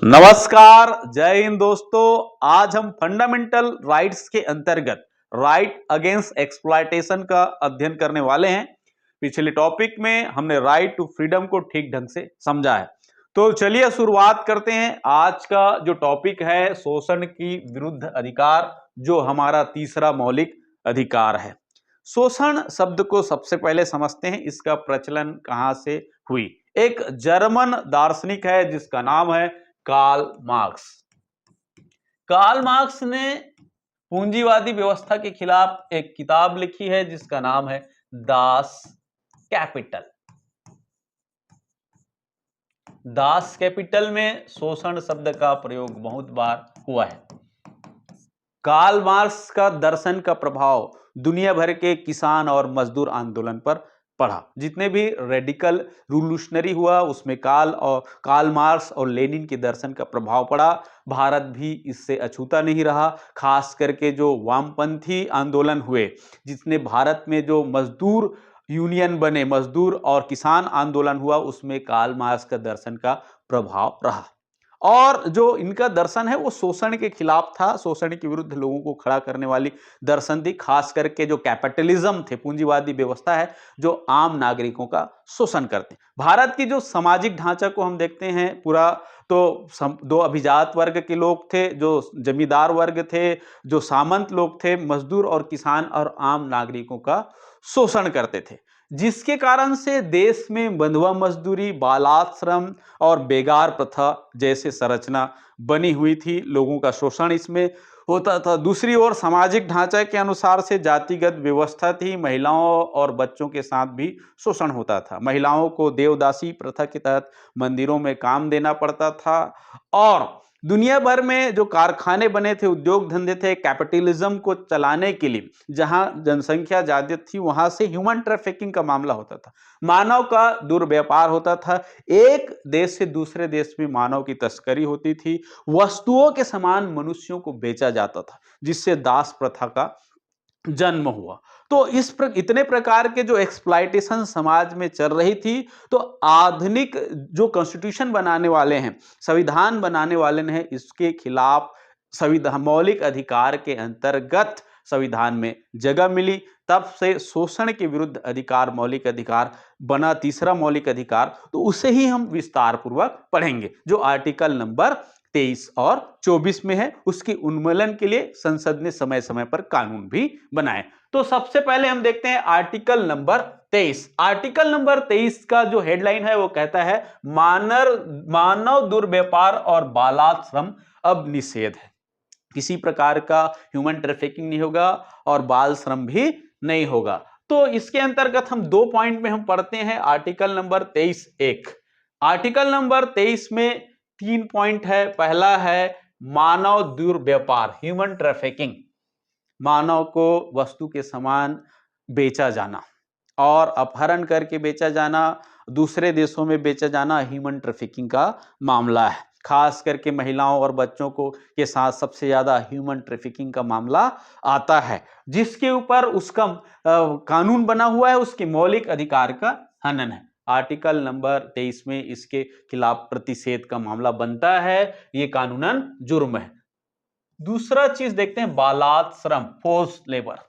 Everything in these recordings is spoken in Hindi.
नमस्कार, जय हिंद दोस्तों। आज हम फंडामेंटल राइट्स के अंतर्गत राइट अगेंस्ट एक्सप्लॉयटेशन का अध्ययन करने वाले हैं। पिछले टॉपिक में हमने राइट टू फ्रीडम को ठीक ढंग से समझा है। तो चलिए शुरुआत करते हैं। आज का जो टॉपिक है शोषण की विरुद्ध अधिकार, जो हमारा तीसरा मौलिक अधिकार है। शोषण शब्द को सबसे पहले समझते हैं, इसका प्रचलन कहां से हुई। एक जर्मन दार्शनिक है जिसका नाम है कार्ल मार्क्स। कार्ल मार्क्स ने पूंजीवादी व्यवस्था के खिलाफ एक किताब लिखी है जिसका नाम है दास कैपिटल। दास कैपिटल में शोषण शब्द का प्रयोग बहुत बार हुआ है। कार्ल मार्क्स का दर्शन का प्रभाव दुनिया भर के किसान और मजदूर आंदोलन पर पड़ा। जितने भी रेडिकल रिवॉल्यूशनरी हुआ उसमें कार्ल मार्क्स और लेनिन के दर्शन का प्रभाव पड़ा। भारत भी इससे अछूता नहीं रहा। खास करके जो वामपंथी आंदोलन हुए, जिसने भारत में जो मजदूर यूनियन बने, मजदूर और किसान आंदोलन हुआ, उसमें कार्ल मार्क्स का दर्शन का प्रभाव रहा। और जो इनका दर्शन है वो शोषण के खिलाफ था, शोषण के विरुद्ध लोगों को खड़ा करने वाली दर्शन थी। खास करके जो कैपिटलिज्म थे, पूंजीवादी व्यवस्था है जो आम नागरिकों का शोषण करते। भारत की जो सामाजिक ढांचा को हम देखते हैं पूरा, तो दो अभिजात वर्ग के लोग थे, जो जमींदार वर्ग थे, जो सामंत लोग थे, मजदूर और किसान और आम नागरिकों का शोषण करते थे। जिसके कारण से देश में बंधुआ मजदूरी, बालात श्रम और बेगार प्रथा जैसे संरचना बनी हुई थी। लोगों का शोषण इसमें होता था। दूसरी ओर सामाजिक ढांचा के अनुसार से जातिगत व्यवस्था थी। महिलाओं और बच्चों के साथ भी शोषण होता था। महिलाओं को देवदासी प्रथा के तहत मंदिरों में काम देना पड़ता था। और दुनिया भर में जो कारखाने बने थे, उद्योग धंधे थे, कैपिटलिज्म को चलाने के लिए जहां जनसंख्या ज्यादा थी वहां से ह्यूमन ट्रैफिकिंग का मामला होता था। मानव का दुर्व्यापार होता था। एक देश से दूसरे देश में मानव की तस्करी होती थी। वस्तुओं के समान मनुष्यों को बेचा जाता था, जिससे दास प्रथा का जन्म हुआ। तो इतने प्रकार के जो एक्सप्लॉयटेशन समाज में चल रही थी, तो आधुनिक जो कॉन्स्टिट्यूशन बनाने वाले हैं, संविधान बनाने वाले ने इसके खिलाफ संविधान मौलिक अधिकार के अंतर्गत संविधान में जगह मिली। तब से शोषण के विरुद्ध अधिकार मौलिक अधिकार बना तीसरा मौलिक अधिकार। तो उसे ही हम विस्तार पूर्वक पढ़ेंगे, जो आर्टिकल नंबर 23 और 24 में है। उसकी उन्मूलन के लिए संसद ने समय समय पर कानून भी बनाए। तो सबसे पहले हम देखते हैं आर्टिकल नंबर 23। आर्टिकल नंबर 23 का जो हेडलाइन है वो कहता है मानव दुर्व्यापार और बालात श्रम अब निषेध है। किसी प्रकार का ह्यूमन ट्रैफिकिंग नहीं होगा और बाल श्रम भी नहीं होगा। तो इसके अंतर्गत हम दो पॉइंट में हम पढ़ते हैं। Article number 23(1). आर्टिकल नंबर 23 में 3 पॉइंट है। पहला है मानव दुर्व्यापार, ह्यूमन ट्रैफिकिंग, मानव को वस्तु के समान बेचा जाना और अपहरण करके बेचा जाना, दूसरे देशों में बेचा जाना, ह्यूमन ट्रैफिकिंग का मामला है। खास करके महिलाओं और बच्चों को के साथ सबसे ज्यादा ह्यूमन ट्रैफिकिंग का मामला आता है, जिसके ऊपर उसका कानून बना हुआ है, उसके मौलिक अधिकार का हनन है। आर्टिकल नंबर 23 में इसके खिलाफ प्रतिषेध का मामला बनता है। ये कानूनन जुर्म है। दूसरा चीज देखते हैं बालात श्रम, फोर्स लेबर।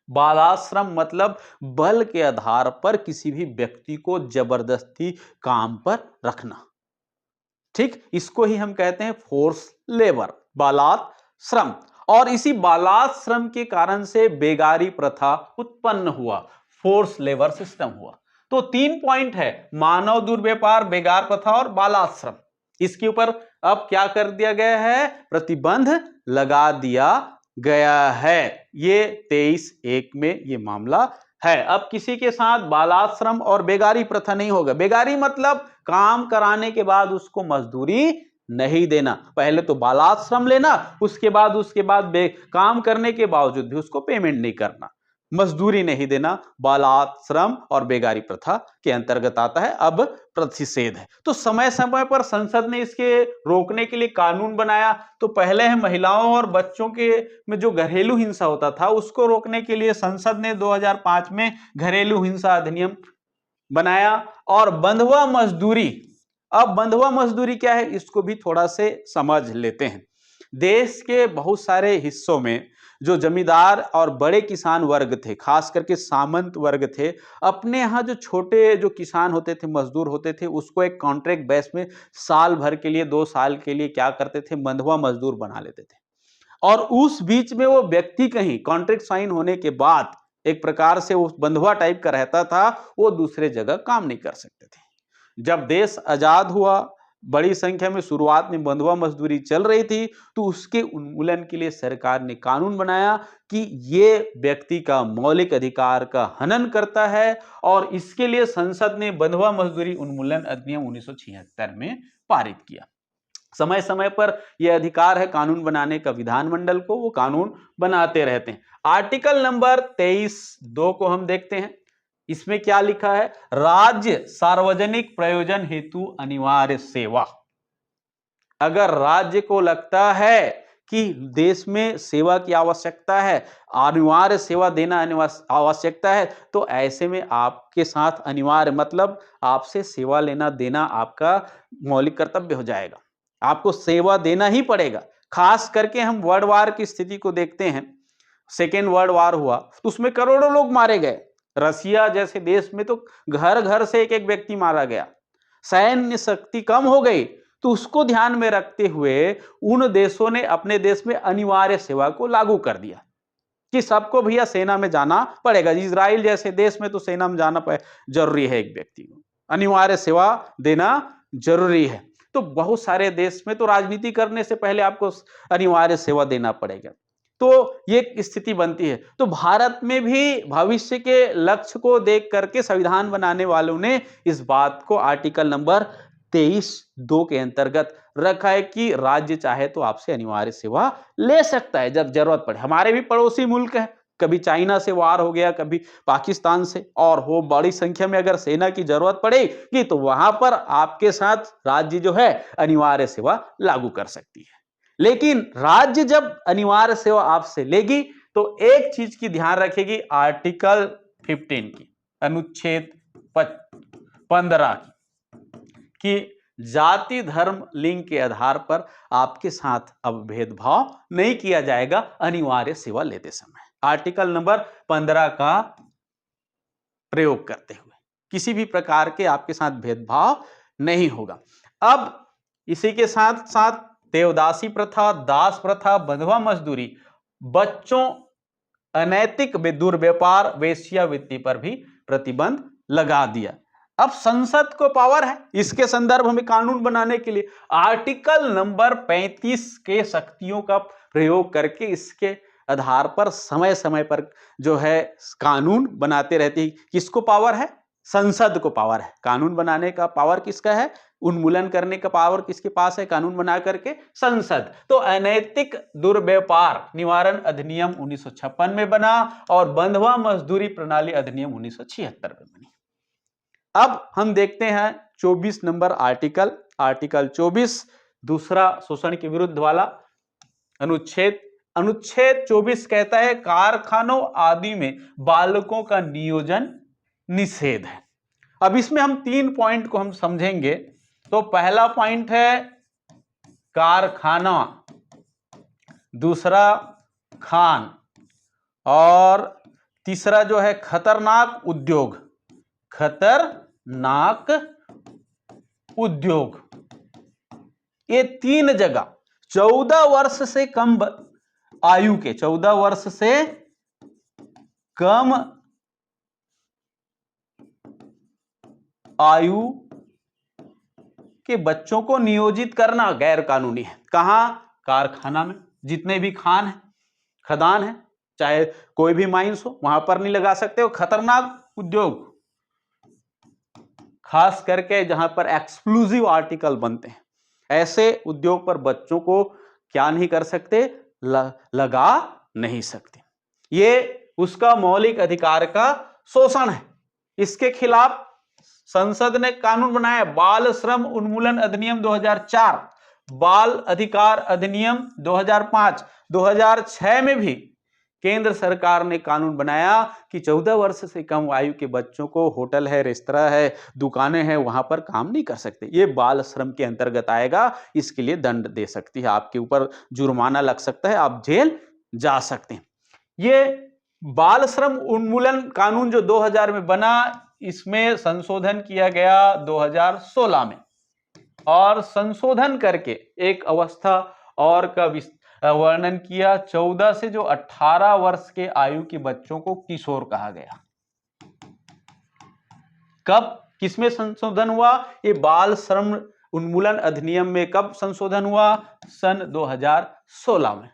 बालात श्रम मतलब बल के आधार पर किसी भी व्यक्ति को जबरदस्ती काम पर रखना। ठीक, इसको ही हम कहते हैं फोर्स लेबर, बालात श्रम। और इसी बालात श्रम के कारण से बेगारी प्रथा उत्पन्न हुआ, फोर्स लेबर सिस्टम हुआ। तो 3 पॉइंट है, मानव दुर्व्यापार, बेगार प्रथा और बालात श्रम। इसके ऊपर अब क्या कर दिया गया है? प्रतिबंध लगा दिया गया है। ये 23(1) में ये मामला है। अब किसी के साथ बालात श्रम और बेगारी प्रथा नहीं होगा। बेगारी मतलब काम कराने के बाद उसको मजदूरी नहीं देना। पहले तो बालात श्रम लेना, उसके बाद काम करने के बावजूद भी उसको पेमेंट नहीं करना, मजदूरी नहीं देना। बालात श्रम और बेगारी प्रथा के अंतर्गत आता है। अब प्रतिषेध है। तो समय समय पर संसद ने इसके रोकने के लिए कानून बनाया। तो पहले है महिलाओं और बच्चों के में जो घरेलू हिंसा होता था, उसको रोकने के लिए संसद ने 2005 में घरेलू हिंसा अधिनियम बनाया। और बंधुआ मजदूरी अब बंधुआ मजदूरी क्या है, इसको भी थोड़ा से समझ लेते हैं। देश के बहुत सारे हिस्सों में जो जमींदार और बड़े किसान वर्ग थे, खास करके सामंत वर्ग थे, अपने यहाँ जो छोटे जो किसान होते थे, मजदूर होते थे, उसको एक कॉन्ट्रैक्ट बेस में साल भर के लिए, 2 साल के लिए क्या करते थे, बंधुआ मजदूर बना लेते थे। और उस बीच में वो व्यक्ति कहीं कॉन्ट्रैक्ट साइन होने के बाद एक प्रकार से वो बंधुआ टाइप का रहता था, वो दूसरे जगह काम नहीं कर सकते थे। जब देश आजाद हुआ, बड़ी संख्या में शुरुआत में बंधुआ मजदूरी चल रही थी, तो उसके उन्मूलन के लिए सरकार ने कानून बनाया कि ये व्यक्ति का मौलिक अधिकार का हनन करता है, और इसके लिए संसद ने बंधुआ मजदूरी उन्मूलन अधिनियम 1976 में पारित किया। समय समय पर यह अधिकार है कानून बनाने का विधानमंडल को, वो कानून बनाते रहते हैं। आर्टिकल नंबर 23(2) को हम देखते हैं। इसमें क्या लिखा है, राज्य सार्वजनिक प्रयोजन हेतु अनिवार्य सेवा। अगर राज्य को लगता है कि देश में सेवा की आवश्यकता है, अनिवार्य सेवा देना आवश्यकता है, तो ऐसे में आपके साथ अनिवार्य मतलब आपसे सेवा लेना देना आपका मौलिक कर्तव्य हो जाएगा। आपको सेवा देना ही पड़ेगा। खास करके हम वर्ल्ड वार की स्थिति को देखते हैं। सेकेंड वर्ल्ड वार हुआ तो उसमें करोड़ों लोग मारे गए। रसिया जैसे देश में तो घर घर से एक एक व्यक्ति मारा गया। सैन्य शक्ति कम हो गई, तो उसको ध्यान में रखते हुए उन देशों ने अपने देश में अनिवार्य सेवा को लागू कर दिया कि सबको भैया सेना में जाना पड़ेगा। इजराइल जैसे देश में तो सेना में जाना जरूरी है, एक व्यक्ति को अनिवार्य सेवा देना जरूरी है। तो बहुत सारे देश में तो राजनीति करने से पहले आपको अनिवार्य सेवा देना पड़ेगा। तो ये स्थिति बनती है। तो भारत में भी भविष्य के लक्ष्य को देख करके संविधान बनाने वालों ने इस बात को आर्टिकल नंबर 23(2) के अंतर्गत रखा है कि राज्य चाहे तो आपसे अनिवार्य सेवा ले सकता है जब जरूरत पड़े। हमारे भी पड़ोसी मुल्क है, कभी चाइना से वार हो गया, कभी पाकिस्तान से, और हो बड़ी संख्या में अगर सेना की जरूरत पड़ेगी तो वहां पर आपके साथ राज्य जो है अनिवार्य सेवा लागू कर सकती है। लेकिन राज्य जब अनिवार्य सेवा आपसे लेगी तो एक चीज की ध्यान रखेगी, आर्टिकल 15 की, अनुच्छेद 15 की, जाति धर्म लिंग के आधार पर आपके साथ अब भेदभाव नहीं किया जाएगा अनिवार्य सेवा लेते समय। आर्टिकल नंबर 15 का प्रयोग करते हुए किसी भी प्रकार के आपके साथ भेदभाव नहीं होगा। अब इसी के साथ साथ देवदासी प्रथा, दास प्रथा, बंधुआ मजदूरी, बच्चों, अनैतिक दुर्व्यापार, वेश्यावृत्ति पर भी प्रतिबंध लगा दिया। अब संसद को पावर है इसके संदर्भ में कानून बनाने के लिए। आर्टिकल नंबर 35 के शक्तियों का प्रयोग करके इसके आधार पर समय समय पर जो है कानून बनाते रहती है। किसको पावर है? संसद को पावर है। कानून बनाने का पावर किसका है? उन्मूलन करने का पावर किसके पास है? कानून बना करके संसद। तो अनैतिक दुर्व्यापार निवारण अधिनियम 1956 में बना और बंधुआ मजदूरी प्रणाली अधिनियम 1976 में बनी। अब हम देखते हैं 24 नंबर आर्टिकल, आर्टिकल 24, दूसरा शोषण के विरुद्ध वाला अनुच्छेद। अनुच्छेद 24 कहता है कारखानों आदि में बालकों का नियोजन निषेध है। अब इसमें हम 3 पॉइंट को हम समझेंगे। तो पहला पॉइंट है कारखाना, दूसरा खान, और तीसरा जो है खतरनाक उद्योग। खतरनाक उद्योग, ये 3 जगह 14 वर्ष से कम आयु के, 14 वर्ष से कम आयु के बच्चों को नियोजित करना गैर कानूनी है। कहां? कारखाना में। जितने भी खान है, खदान है, चाहे कोई भी माइंस हो, वहां पर नहीं लगा सकते हो। खतरनाक उद्योग, खास करके जहां पर एक्सक्लूसिव आर्टिकल बनते हैं, ऐसे उद्योग पर बच्चों को क्या नहीं कर सकते? लगा नहीं सकते। ये उसका मौलिक अधिकार का शोषण है। इसके खिलाफ संसद ने कानून बनाया, बाल श्रम उन्मूलन अधिनियम 2004, बाल अधिकार अधिनियम 2005, 2006 में भी केंद्र सरकार ने कानून बनाया कि 14 वर्ष से कम आयु के बच्चों को होटल है, रेस्तरां है, दुकानें हैं, वहां पर काम नहीं कर सकते। ये बाल श्रम के अंतर्गत आएगा। इसके लिए दंड दे सकती है, आपके ऊपर जुर्माना लग सकता है, आप जेल जा सकते हैं। ये बाल श्रम उन्मूलन कानून जो 2000 में बना, इसमें संशोधन किया गया 2016 में, और संशोधन करके एक अवस्था और का वर्णन किया। 14 से जो 18 वर्ष के आयु के बच्चों को किशोर कहा गया। कब किसमें संशोधन हुआ? ये बाल श्रम उन्मूलन अधिनियम में कब संशोधन हुआ? सन 2016 में।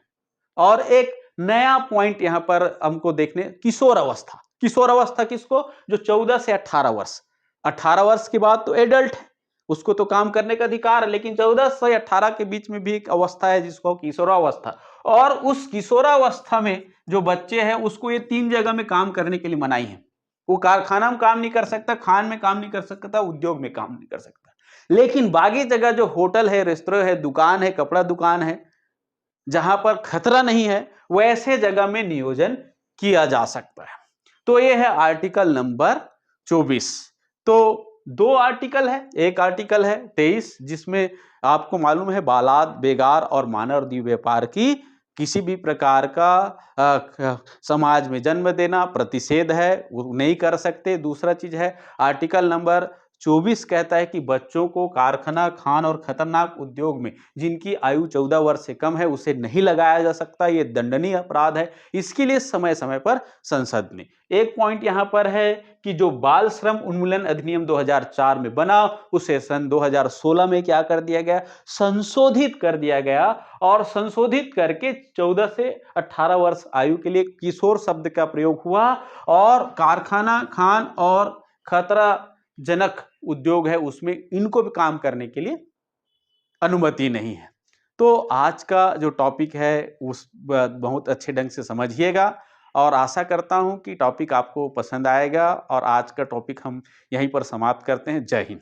और एक नया पॉइंट यहां पर हमको देखने, किशोर अवस्था। किशोर अवस्था किसको? जो 14 से 18 वर्ष, 18 वर्ष के बाद तो एडल्ट है, उसको तो काम करने का अधिकार है, लेकिन 14 से 18 के बीच में भी एक अवस्था है जिसको किशोरावस्था। और उस किशोरावस्था में जो बच्चे हैं उसको ये 3 जगह में काम करने के लिए मनाही है। वो कारखाना में काम नहीं कर सकता, खान में काम नहीं कर सकता, उद्योग में काम नहीं कर सकता। लेकिन बाकी जगह जो होटल है, रेस्तरां है, दुकान है, कपड़ा दुकान है, जहां पर खतरा नहीं है, वैसे जगह में नियोजन किया जा सकता है। तो ये है आर्टिकल नंबर 24। तो 2 आर्टिकल है, एक आर्टिकल है 23 जिसमें आपको मालूम है बालाद, बेगार और मानव व्यापार की किसी भी प्रकार का समाज में जन्म देना प्रतिषेध है, वो नहीं कर सकते। दूसरा चीज है आर्टिकल नंबर 24 कहता है कि बच्चों को कारखाना, खान और खतरनाक उद्योग में जिनकी आयु 14 वर्ष से कम है उसे नहीं लगाया जा सकता, ये दंडनीय अपराध है। इसके लिए समय समय पर संसद ने एक पॉइंट यहां पर है कि जो बाल श्रम उन्मूलन अधिनियम 2004 में बना, उसे सन 2016 में क्या कर दिया गया? संशोधित कर दिया गया। और संशोधित करके 14 से 18 वर्ष आयु के लिए किशोर शब्द का प्रयोग हुआ, और कारखाना, खान और खतराजनक उद्योग है उसमें इनको भी काम करने के लिए अनुमति नहीं है। तो आज का जो टॉपिक है उस बहुत अच्छे ढंग से समझिएगा, और आशा करता हूं कि टॉपिक आपको पसंद आएगा। और आज का टॉपिक हम यहीं पर समाप्त करते हैं। जय हिंद।